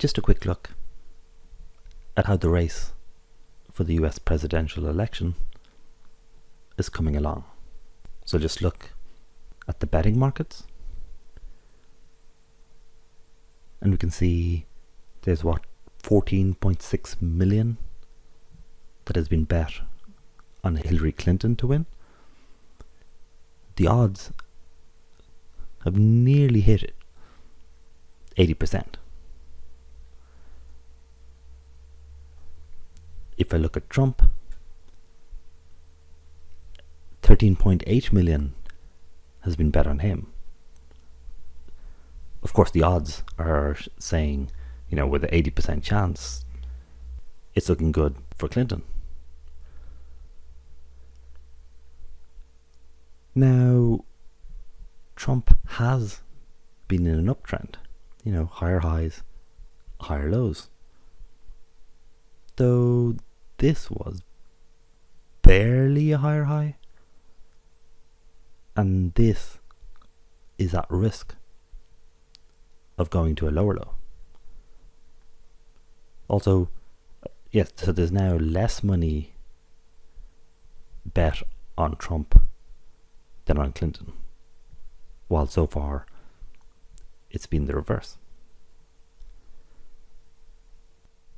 just a quick look at how the race for the US presidential election is coming along. So just look at the betting markets, and we can see there's 14.6 million that has been bet on Hillary Clinton to win. The odds have nearly hit 80%. If I look at Trump, 13.8 million has been bet on him. Of course, the odds are saying, with an 80% chance, it's looking good for Clinton. Now, Trump has been in an uptrend, higher highs, higher lows. Though this was barely a higher high, and this is at risk of going to a lower low. Also, yes, so there's now less money bet on Trump than on Clinton, while so far it's been the reverse.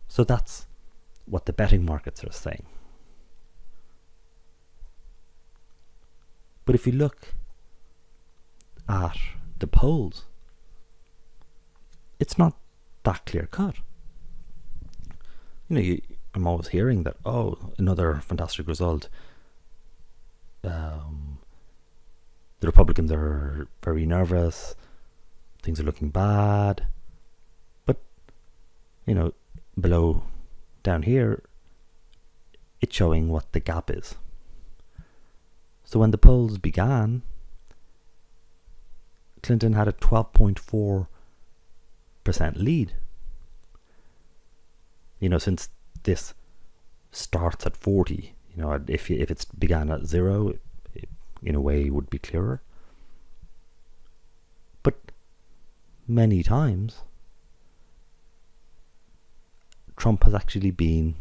So that's what the betting markets are saying. But if you look at the polls, it's not that clear cut. I'm always hearing that, another fantastic result. The Republicans are very nervous. Things are looking bad. But, below, down here, it's showing what the gap is. So when the polls began, Clinton had a 12.4% lead. Since this starts at 40, if it's began at 0, it, in a way, would be clearer. But many times, Trump has actually been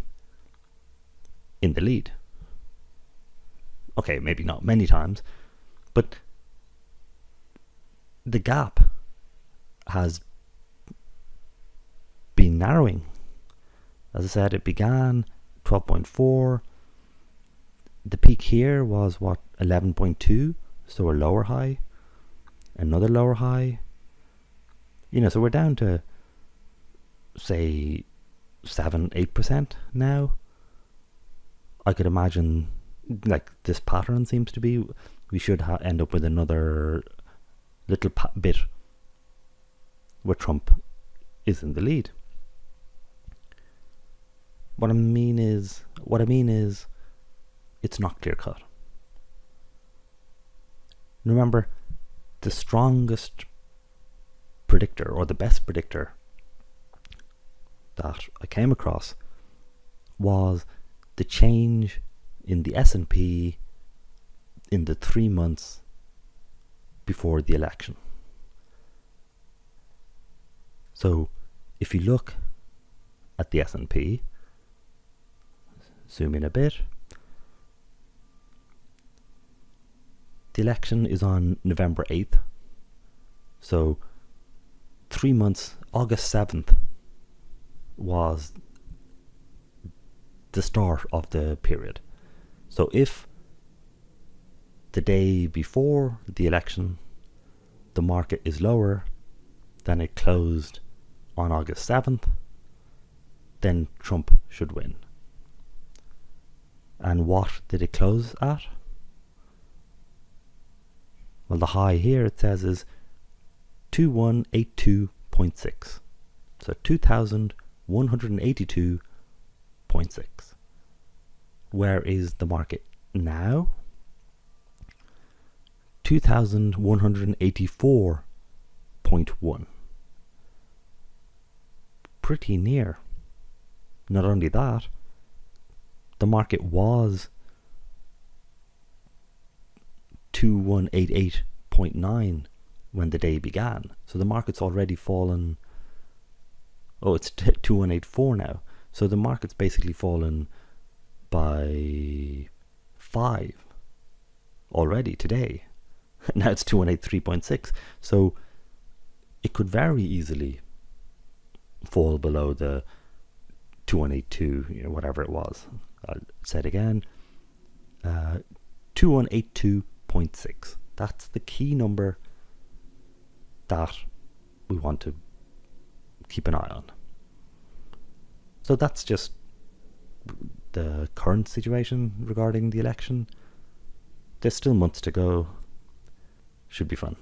in the lead. Okay, maybe not many times, but the gap has been narrowing. As I said, it began 12.4. The peak here was 11.2, so a lower high, another lower high. So we're down to, say, 7-8% now. I could imagine, this pattern seems to be, we should end up with another little bit where Trump is in the lead. What I mean is, it's not clear cut. Remember, the strongest predictor, or the best predictor that I came across, was the change in the SNP in the 3 months before the election. So if you look at the SNP, zoom in a bit, the election is on November 8th. So 3 months, August 7th was the start of the period. So if the day before the election the market is lower than it closed on August 7th, then Trump should win. And what did it close at? Well, the high here, it says, is 2182.6. So 2182.6. Where is the market now? 2184.1. Pretty near. Not only that, the market was 2188.9 when the day began. So the market's already fallen Oh, it's 2184 now. So the market's basically fallen by 5 already today. Now it's 2183.6. So it could very easily fall below the 2182, whatever it was. I'll say it again. 2182.6. That's the key number that we want to keep an eye on. So that's just the current situation regarding the election. There's still months to go. Should be fun.